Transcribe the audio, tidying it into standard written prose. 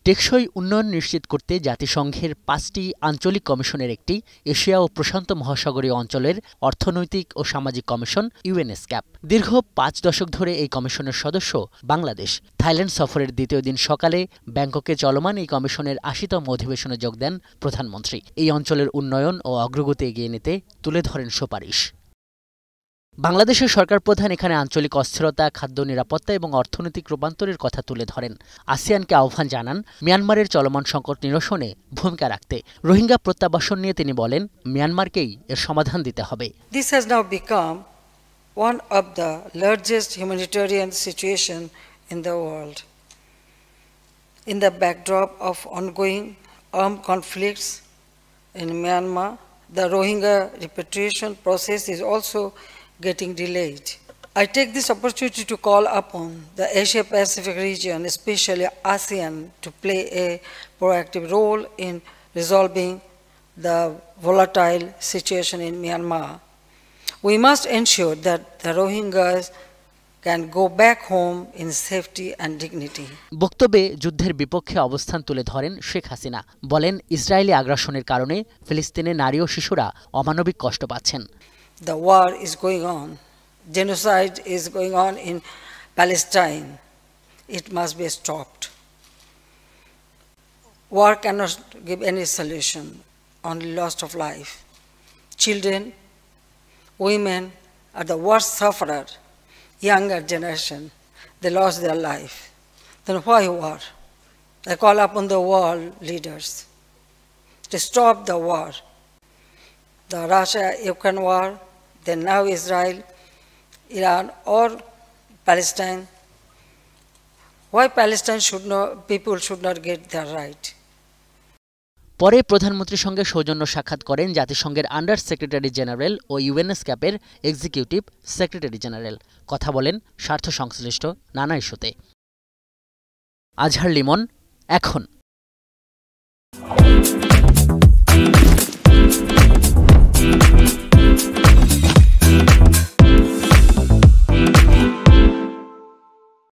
টেকসই উন্নয়ন নিশ্চিত করতে জাতিসংঘের ৫টি আঞ্চলিক কমিশনের একটি এশিয়া ও প্রশান্ত মহাসাগরীয় অঞ্চলের অর্থনৈতিক ও সামাজিক কমিশন ইউএনএসক্যাপ। দীর্ঘ ৫ দশক ধরে এই কমিশনের সদস্য বাংলাদেশ। থাইল্যান্ড সফরের দ্বিতীয় দিন সকালে ব্যাংককে চলমান এই কমিশনের ৮০তম অধিবেশনে যোগ দেন প্রধানমন্ত্রী। এই অঞ্চলের উন্নয়ন ও অগ্রগতি এগিয়ে নিতে তুলে ধরেন সুপারিশ। বাংলাদেশের সরকার প্রধান এখানে আঞ্চলিক অস্থিরতা, খাদ্য নিরাপত্তা এবং অর্থনৈতিক রূপান্তরের কথা তুলে ধরেন। আসিয়ানকে আহ্বান জানান মিয়ানমারের চলমান সংকট নিরসনে ভূমিকা রাখতে। রোহিঙ্গা প্রত্যাবাসন নিয়ে তিনি বলেন, মিয়ানমারকেই এর সমাধান দিতে হবে। This has now become one of the largest humanitarian situation in the world. In the backdrop of ongoing armed conflicts in Myanmar, the Rohingya repatriation process is also getting delayed. I take this opportunity to call upon the Asia-Pacific region, especially ASEAN, to play a proactive role in resolving the volatile situation in Myanmar. We must ensure that the Rohingyas can go back home in safety and dignity. বক্তব্যে যুদ্ধের বিপক্ষে অবস্থান তুলে ধরেন শেখ হাসিনা। বলেন, Israeli আগ্রাসনের কারণে ফিলিস্তিনে নারী ও শিশুরা অমানবিক কষ্ট পাচ্ছেন। The war is going on. Genocide is going on in Palestine. It must be stopped. War cannot give any solution, only loss of life. Children, women are the worst sufferer. Younger generation, they lost their life. Then why war? I call upon the world leaders to stop the war. The Russia-Ukraine war, then now Israel, Iran or Palestine. Why Palestine people should not get their right? পরে প্রধানমন্ত্রীর সঙ্গে সৌজন্য সাক্ষাৎ করেন জাতিসংঘের under secretary general ও ইউএনএসক্যাপের executive secretary general. কথা বলেন স্বার্থ সংশ্লিষ্ট নানা ইস্যুতে। আজহার লিমন, এখন।